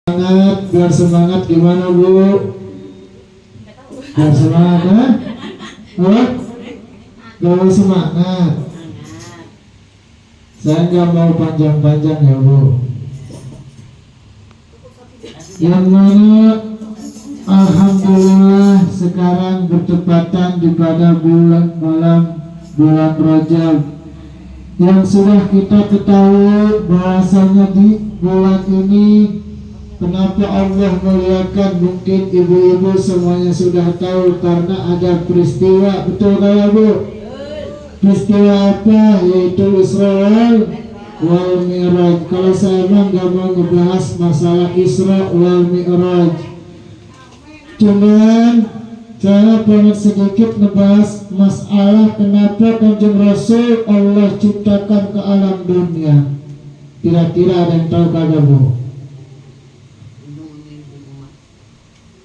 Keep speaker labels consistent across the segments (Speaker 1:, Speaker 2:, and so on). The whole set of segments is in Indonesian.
Speaker 1: Biar semangat gimana Bu? Biar semangat ya? Biar semangat. Saya nggak mau panjang-panjang ya Bu. Yang mana alhamdulillah sekarang bertepatan di pada bulan Rajab yang sudah kita ketahui bahwasanya di bulan ini kenapa Allah muliakan, mungkin ibu-ibu semuanya sudah tahu karena ada peristiwa, betul gak Bu? Peristiwa apa? Yaitu Isra wal Mi'raj. Kalau saya emang gak mau ngebahas masalah Isra wal Mi'raj, cuman saya pengen sedikit ngebahas masalah kenapa Kanjeng Rasul Allah ciptakan ke alam dunia. Kira-kira ada yang tahu kagak Bu?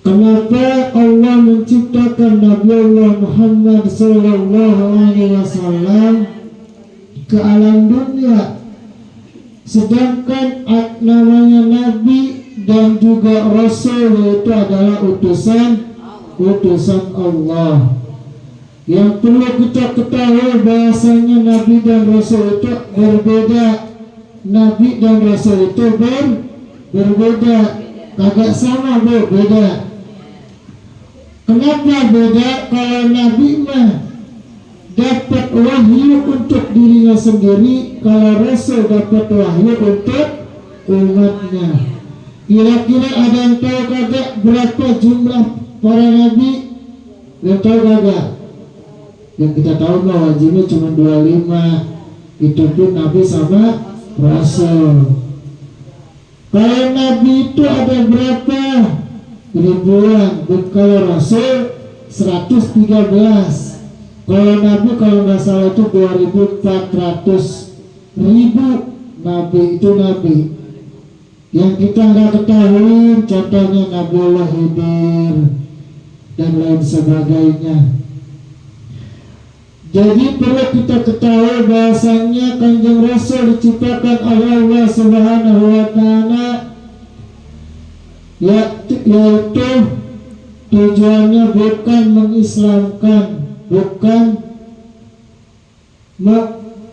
Speaker 1: Kenapa Allah menciptakan Nabi Allah Muhammad Sallallahu Alaihi Wasallam ke alam dunia, sedangkan namanya Nabi dan juga Rasul itu adalah utusan Allah. Yang perlu kita ketahui bahasanya Nabi dan Rasul itu berbeda. Nabi dan Rasul itu berbeda, kagak sama Bu, beda. Kenapa beda? Kalau Nabi mah dapat wahyu untuk dirinya sendiri, kalau Rasul dapat wahyu untuk umatnya. Kira-kira ada yang tahu kagak berapa jumlah para nabi? Yang tahu kagak? Yang kita tahu mah wajibnya cuma 25. Itu pun Nabi sama Rasul. Kalau Nabi itu ada berapa? Ribuan. Kalau Rasul 113. Kalau Nabi kalau nggak salah itu 2400 ribu Nabi itu Nabi. Yang kita nggak ketahui contohnya Nabi Allah Khidir dan lain sebagainya. Jadi perlu kita ketahui bahasanya Kanjeng Rasul diciptakan oleh Allah Subhanahu wa Ta'ala, yaitu tujuannya bukan mengislamkan, bukan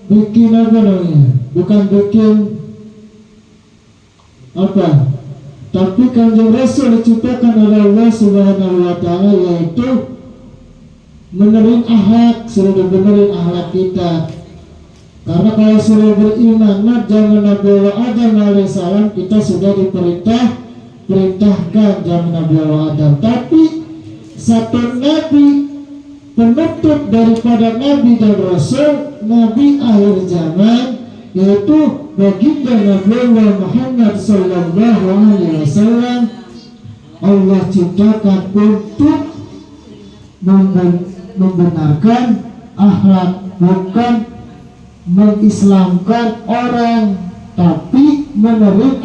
Speaker 1: bikin apa namanya, bukan bikin apa, tapi Kanjeng Rasul diciptakan oleh Allah Subhanahu wa Ta'ala yaitu menerin akhlak, suruh benerin akhlak kita. Karena kalau suruh beriman, zaman Nabi Allah Adam alaihissalam kita sudah perintahkan zaman Nabi Allah Adam. Tapi satu Nabi penutup daripada Nabi dan Rasul, Nabi akhir zaman, yaitu baginda Nabi Allah Muhammad Sallallahu Alaihi Wasallam, Allah ciptakan untuk membenarkan akhlak, bukan mengislamkan orang, tapi menerin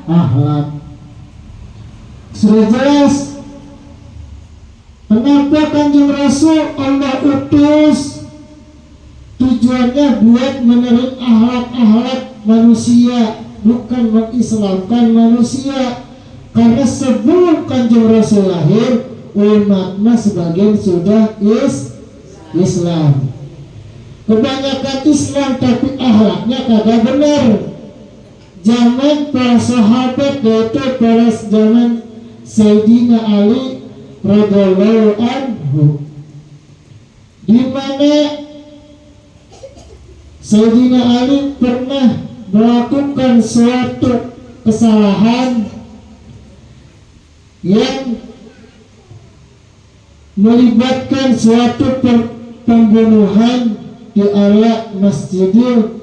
Speaker 1: akhlak. Sudah jelas kenapa Kanjeng Rasul Allah utus, tujuannya buat menerin akhlak manusia, bukan mengislamkan manusia. Karena sebelum Kanjeng Rasul lahir, umatnya sebagian sudah Islam. Kebanyakan Islam tapi akhlaknya kagak benar. Zaman para sahabat, yaitu pada zaman Sayyidina Ali radhiyallahu anhu, di mana Sayyidina Ali pernah melakukan suatu kesalahan yang melibatkan suatu pembunuhan di area Masjidil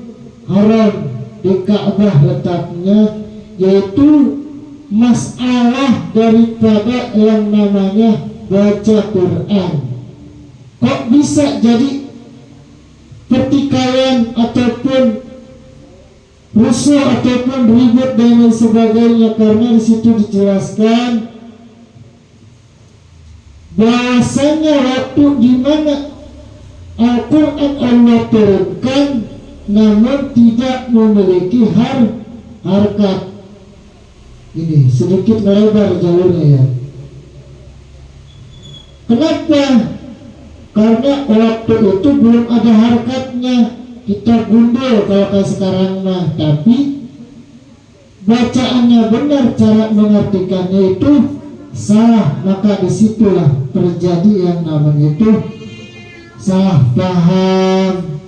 Speaker 1: Haram di Ka'bah letaknya, yaitu masalah daripada yang namanya baca Quran. Kok bisa jadi pertikaian ataupun rusuh ataupun ribut dan sebagainya? Karena di situ dijelaskan bahasanya waktu di mana Al-Quran Allah turunkan namun tidak memiliki harkat. Ini sedikit melebar jalurnya ya. Kenapa? Karena waktu itu belum ada harkatnya, kita gundul kalau kayak sekarang mah. Tapi bacaannya benar, cara mengartikannya itu salah, maka disitulah terjadi yang namanya itu salah paham.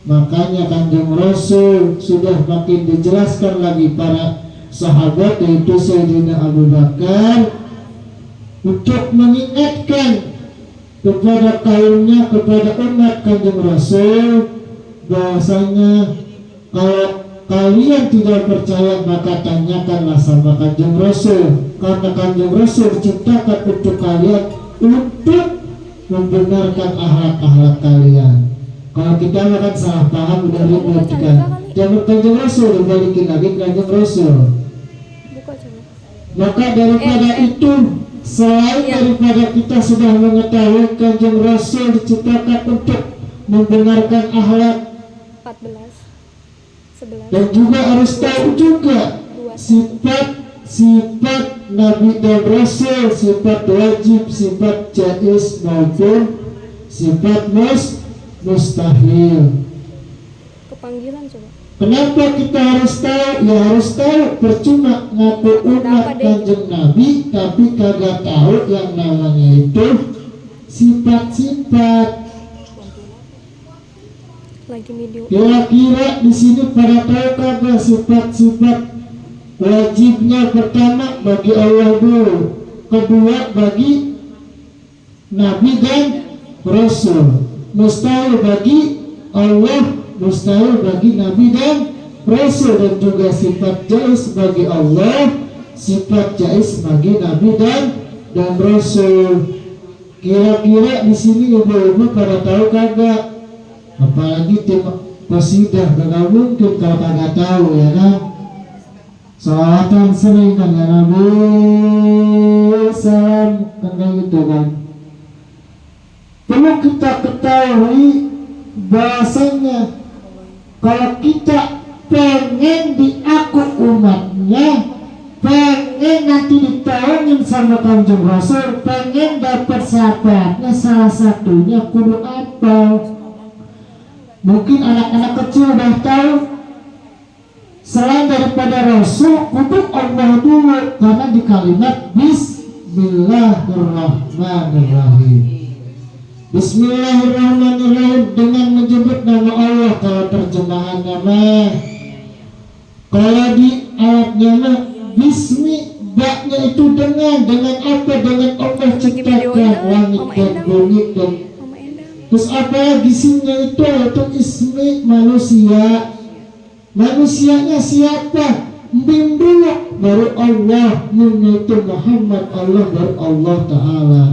Speaker 1: Makanya Kanjeng Rasul sudah makin dijelaskan lagi para sahabat, yaitu Sayyidina Abu Bakar, untuk mengingatkan kepada kaumnya, kepada umat Kanjeng Rasul, bahwasanya kalau kalian tidak percaya maka tanyakanlah sama Kanjeng Rasul, karena Kanjeng Rasul diciptakan untuk kalian untuk membenarkan akhlak-akhlak kalian. Kalau kita akan salah paham udah ribut kan, jangan Kanjeng Rasul dibalikin lagi Kanjeng Rasul. Maka daripada itu, selain daripada kita sudah mengetahui Kanjeng Rasul diciptakan untuk membenarkan akhlak,
Speaker 2: 14, 11,
Speaker 1: dan juga harus tahu juga sifat Nabi dan Rasul, sifat wajib, sifat jaiz maupun sifat mustahil.
Speaker 2: kepanggilan coba.
Speaker 1: Kenapa kita harus tahu? Ya harus tahu, percuma ngaku umat Kanjeng Nabi tapi kagak tahu yang namanya itu sifat-sifat.
Speaker 2: Lagi video.
Speaker 1: Kira-kira di sini pada tahu kagak sifat-sifat wajibnya? Pertama bagi Allah dulu, kedua bagi Nabi dan Rasul, mustahil bagi Allah, mustahil bagi Nabi dan Rasul, dan juga sifat jaiz bagi Allah, sifat jaiz bagi Nabi dan Rasul. Kira-kira di sini ibu-ibu pada tahu kagak? Apalagi tim posidah, gak mungkin kalau kagak tahu ya kan. Salawatan sering kan ya Nabi, salam kan gitu kan. Perlu kita ketahui bahasanya kalau kita pengen diaku umatnya, pengen nanti ditolongin sama Kanjeng Rasul, pengen dapat syafaatnya, salah satunya kudu apa? Mungkin anak-anak kecil udah tahu, selain daripada Rasul kudu Allah dulu, karena di kalimat Bismillahirrahmanirrahim. Bismillahirrahmanirrahim dengan menyebut nama Allah. Kalau terjemahan nama, kalau di ayatnya mah Bismi, baknya itu dengan apa? Dengan Allah ciptakan langit dan bumi dan terus apa lagi isinya itu ismi manusia. Manusianya siapa? Bim dulu baru Allah, itu Muhammad, Allah baru Allah Ta'ala.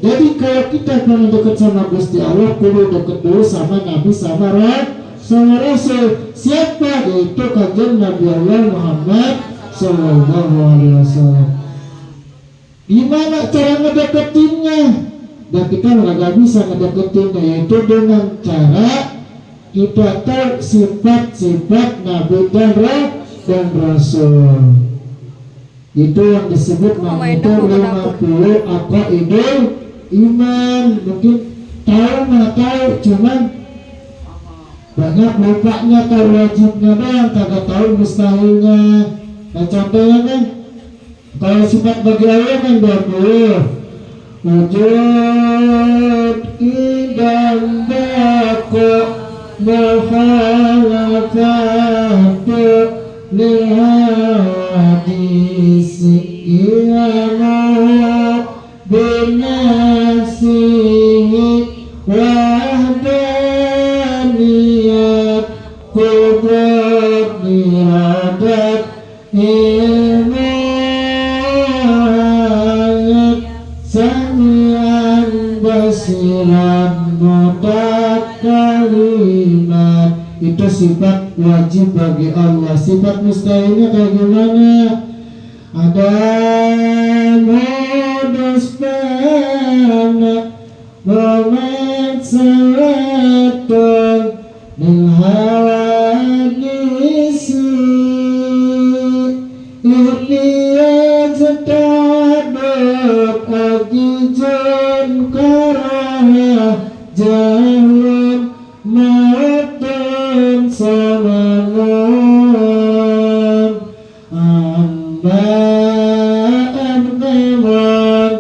Speaker 1: Jadi kalau kita pengen dekat sama Gusti Allah, kudu dekat dulu sama Nabi, sama Rasul. Siapa? Yaitu Kanjeng Nabi Allah Muhammad Sallallahu Alaihi Wasallam. Gimana cara ngedeketinnya? Dan kita nggak bisa ngedeketinnya, yaitu dengan cara kita tahu sifat-sifat Nabi dan Rasul. Itu yang disebut namanya 50 aqaidul iman. Mungkin tahu nggak tahu, cuman banyak lupanya, tahu wajibnya doang, kagak tahu mustahilnya. Nah contohnya kan, kalau sifat bagi Allah kan 20, wujud idam baku mukhalafatu lihadisi ilamu binasihi wahdaniyat kudrat niradat ilmu ayat samian basiran mutakalimat. Itu sifat wajib bagi Allah. Sifat mustahilnya kayak gimana? Ada modus fana momen salatun lil hawadisi ba'an kewan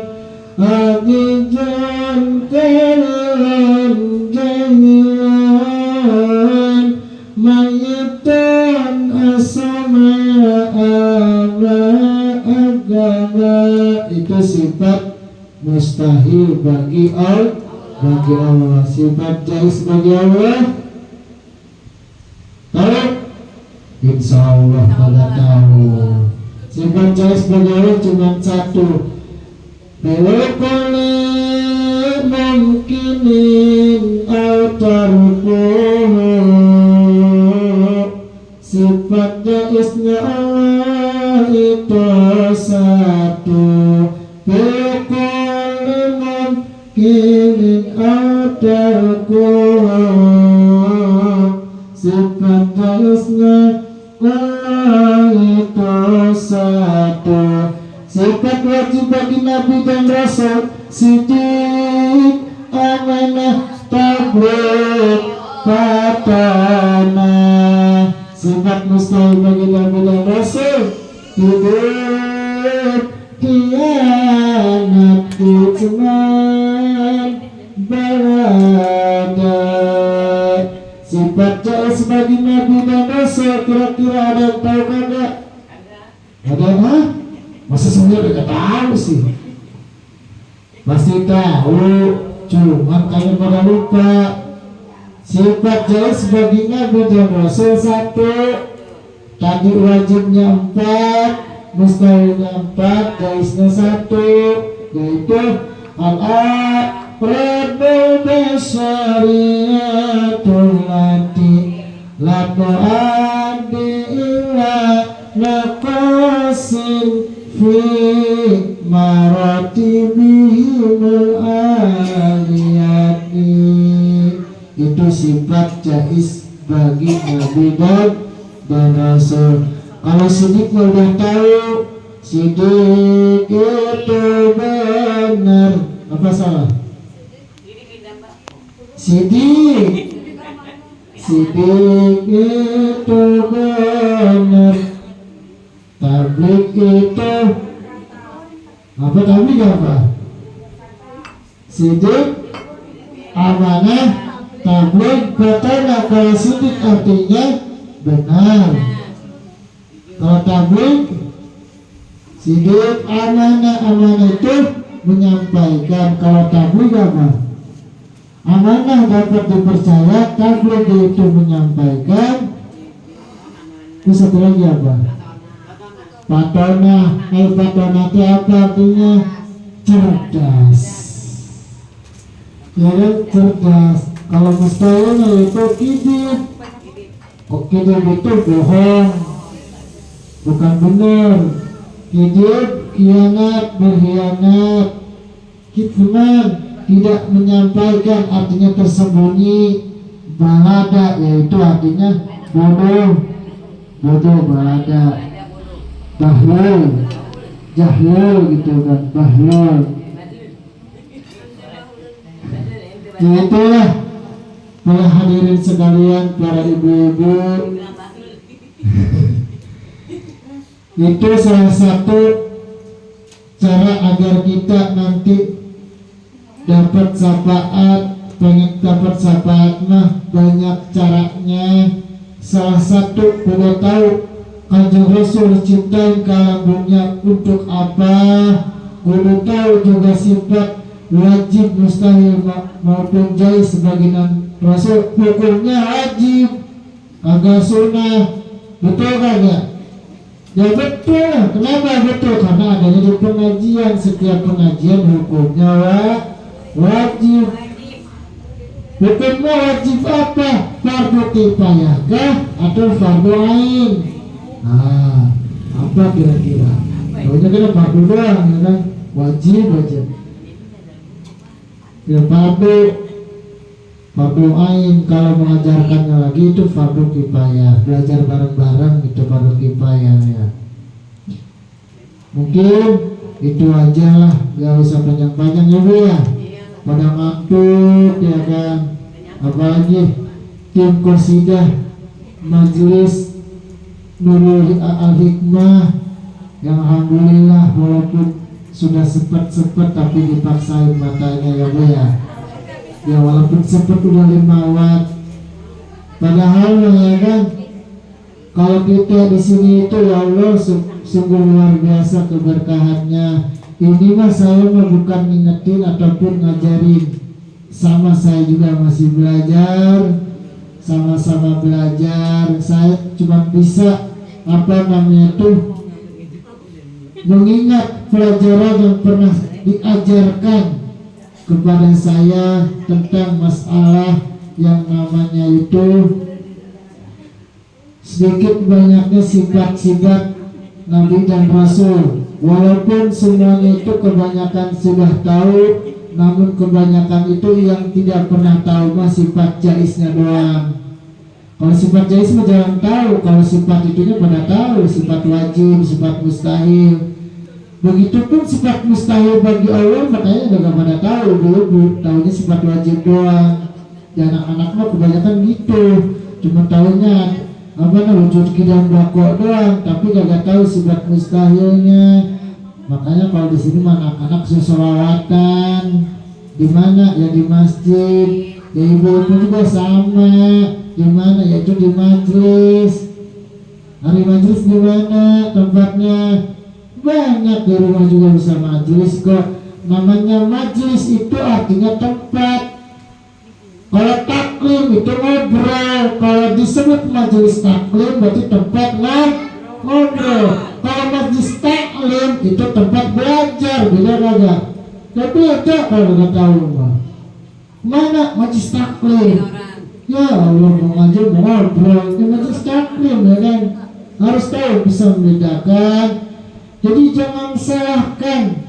Speaker 1: agijan kewan jahilan mayitan asama agama. Itu sifat mustahil bagi Allah. Sifat jais bagi Allah tahu? Insya Allah pada tahu. Sifat jais bagi Allah cuma satu. Belokole mungkinin autarkuhu. Sifat jaisnya Allah itu satu. Belokole mungkinin autarkuhu. Sifat jaisnya Allah itu satu. Sifat wajib bagi Nabi dan Rasul sidik, amanah, tabligh, fatanah. Sifat mustahil bagi Nabi dan Rasul hidup, kianat, kitman, balada. Sifat jais bagi Nabi dan Rasul kira-kira ada yang tahu kagak? Ada mah? Masa semuanya udah tahu sih? Pasti tahu, cuman kalian pada lupa. Sifat jais bagi Nabi dan Rasul satu. Tadi wajibnya 4, mustahilnya 4, jaisnya 1, yaitu al-aqrabul basyariyatul lati la tu'addi illa naqasin fi maratibihimul aliyati. Itu sifat jais bagi Nabi dan Rasul. Kalau sidik udah tahu, sidik itu benar. Apa salah? Sidik itu benar. Tabligh itu apa? Tabligh apa? Sidik, amanah, tabligh, fatanah. Kalau sidik artinya benar. Kalau tabligh, sidik, amanah itu menyampaikan. Kalau tabligh apa? Amanah dapat dipercaya, tabligh itu menyampaikan. Terus satu lagi apa? Fatanah. Fatanah itu apa artinya? Cerdas. Ya kan, cerdas. Kalau mustahilnya itu kidib. Kok kidib itu bohong, bukan benar. Kidib, khianat, berkhianat. Kitman, tidak menyampaikan, artinya tersembunyi. Balada, yaitu artinya bodoh. Bodoh, balada. Bahlul, jahlul gitu kan, bahlul. Itulah para hadirin sekalian, para ibu-ibu. Itu salah satu cara agar kita nanti dapat syafaat. Pengen dapat syafaat mah banyak caranya. Salah satu perlu tahu Kanjeng Rasul ciptain kalambunya untuk apa. Perlu tahu juga sifat wajib, mustahil maupun jais sebagai Rasul. Hukumnya wajib, agak sunnah. Betul kagak? Ya betul. Kenapa betul? Karena adanya di pengajian. Setiap pengajian hukumnya wajib. Hukumnya wajib apa? Fardu kifayah kah atau fardu ain? Nah, apa kira-kira? Tahunya kan fardu doang, ya kan? Wajib aja. Ya fardu ain. Kalau mengajarkannya lagi itu fardu kifayah. Belajar bareng-bareng itu fardu kifayah ya. Mungkin itu aja lah, gak usah panjang-panjang ya Bu ya. Pada ngantuk ya kan. Apalagi tim Qasidah Majelis Nurul Al-Hikmah yang alhamdulillah walaupun sudah sepet tapi dipaksain matanya ya Bu ya. Ya walaupun sepet udah 5 watt, padahal ya kan, kalau kita di sini itu ya Allah sungguh luar biasa keberkahannya. Ini mah saya mah bukan ngingetin ataupun ngajarin, sama saya juga masih belajar, sama-sama belajar. Saya cuma bisa mengingat pelajaran yang pernah diajarkan kepada saya tentang masalah yang namanya itu sedikit banyaknya sifat-sifat Nabi dan Rasul. Walaupun semuanya itu kebanyakan sudah tahu, namun kebanyakan itu yang tidak pernah tahu mah sifat jaisnya doang. Kalau sifat jais mah jangan tahu, kalau sifat itunya pada tahu, sifat wajib, sifat mustahil. Begitupun sifat mustahil bagi Allah makanya udah gak pada tahu, dulu tahunya sifat wajib doang. Ya anak-anak mah kebanyakan gitu, cuma tahunya wujud kidam bako doang, tapi gak tahu sifat mustahilnya. Makanya kalau di sini anak-anak selawatan di mana ya di masjid, ya ibu-ibu juga sama. Di mana yaitu di majelis. Hari majelis di mana tempatnya? Banyak di rumah juga bisa majelis kok. Namanya majelis itu artinya tempat. Kalau taklim itu ngobrol. Kalau disebut majelis taklim berarti tempat ngobrol. Kalau majelis taklim itu tempat belajar. Beda kagak? Tapi ada kalau nggak tahu mah. Mana majelis taklim? Ya Allah, mau ngajar mau ngobrol, ini majelis taklim ya kan, harus tahu bisa membedakan. Jadi jangan salahkan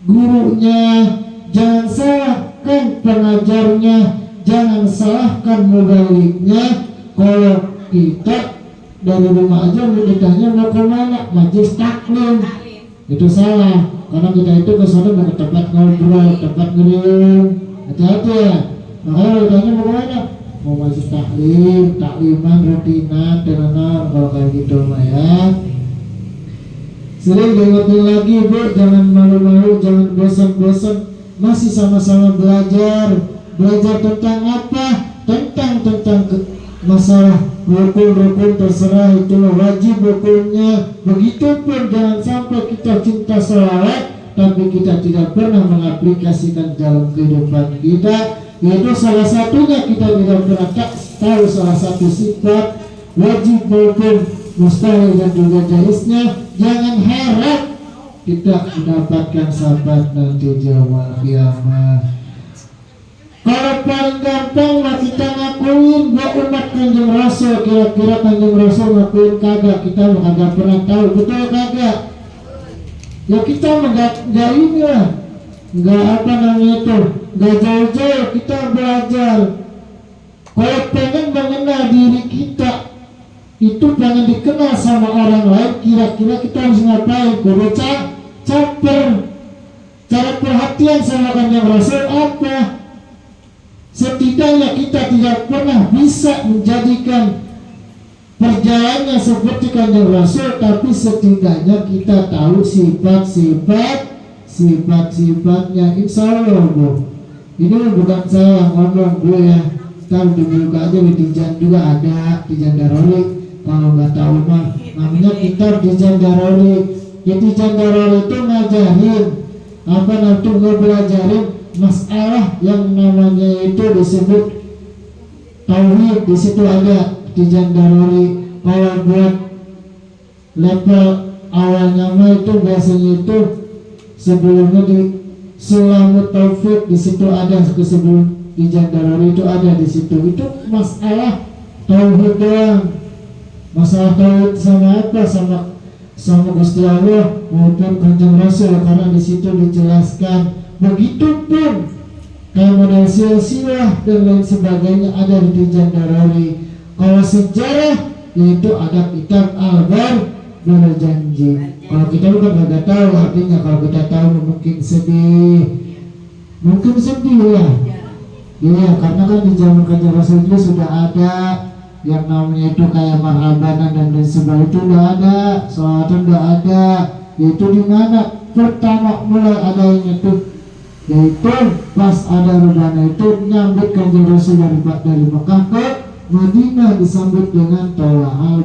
Speaker 1: gurunya, jangan salahkan pengajarnya, jangan salahkan mubaliknya. Kalau kita dari rumah aja ditanya mau kemana, majelis taklim, itu salah. Karena kita itu kesana mau ke tempat ngobrol, tempat ngeriung, hati-hati ya. Makanya ditanya mau kemana, mau majelis taklim, takliman, rutinan, tenanan, kalau kayak gitu mah ya. Sering diingetin lagi Bu, jangan malu-malu, jangan bosan-bosan, masih sama-sama belajar. Belajar tentang apa? Tentang masalah rukun terserah, itu wajib rukunnya. Begitupun jangan sampai kita cinta sholawat tapi kita tidak pernah mengaplikasikan dalam kehidupan kita. Yaitu salah satunya kita tidak pernah tahu salah satu sifat wajib maupun mustahil dan juga jaisnya. Jangan harap kita mendapatkan sahabat nanti yaumul kiamah. Kalau paling gampang lah kita ngakuin gua umat Kanjeng Rasul, kira-kira Kanjeng Rasul ngakuin kagak, kita kagak pernah tahu, betul kagak? Ya kita enggak ini lah, enggak enggak jauh-jauh kita belajar. Kalau pengen mengenal diri kita, itu pengen dikenal sama orang lain, kira-kira kita harus ngapain? Kudu caper. Cara perhatian sama Kanjeng Rasul apa? Setidaknya kita tidak pernah bisa menjadikan perjalanannya seperti Kanjeng Rasul, tapi setidaknya kita tahu sifat-sifatnya. Insya Allah Bu, ini bukan saya yang ngomong Bu ya, tahu dibuka aja di Tijan juga ada, Tijan Darolik. Kalau nggak tahu mah namanya kitab Tijan Darolik. Di Tijan Darolik itu ngajarin nanti ngebelajarin masalah yang namanya itu disebut tauhid. Di situ ada Tijan Darolik. Kalau buat level awalnya mah itu biasanya itu sebelumnya di Sulamut Taufik, di situ ada sebelum Tijan Darolik itu ada di situ. Itu masalah tauhid doang. Masalah tauhid sama apa? Sama Gusti Allah maupun Kanjeng Rasul, karena di situ dijelaskan. Begitupun kayak model silsilah dan lain sebagainya ada di Tijan Darolik. Kalau sejarah yaitu ada kitab Al-Bar Berjanji. Kalau kita bukan nggak tahu artinya, kalau kita tahu mungkin sedih ya. Iya, karena kan di zaman Kanjeng Rasul itu sudah ada yang namanya itu kayak marhabanan dan sebagainya, itu udah ada, sholawatan udah ada. Yaitu di mana pertama mulai adanya tuh, yaitu pas ada rebana itu nyambut kanjeng Rasul dari Mekah ke Madinah, disambut dengan Tola'al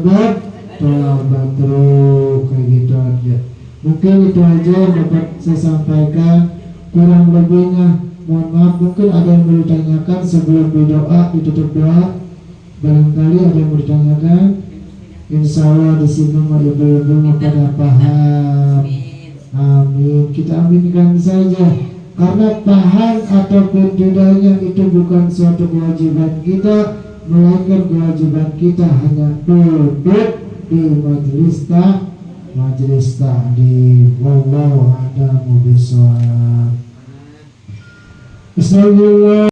Speaker 1: Badru, kayak gitu aja. Mungkin itu aja yang dapat saya sampaikan. Kurang lebihnya mohon maaf. Mungkin ada yang mau ditanyakan sebelum berdoa, ditutup doa. Barangkali ada yang mau ditanyakan. Insya Allah di sini mau ibu-ibu pada paham. Amin. Kita aminkan saja. Karena paham ataupun tidaknya itu bukan suatu kewajiban kita, melainkan kewajiban kita hanya duduk di majelis taklim. Wallahu a'lam bishawab. Bismillah.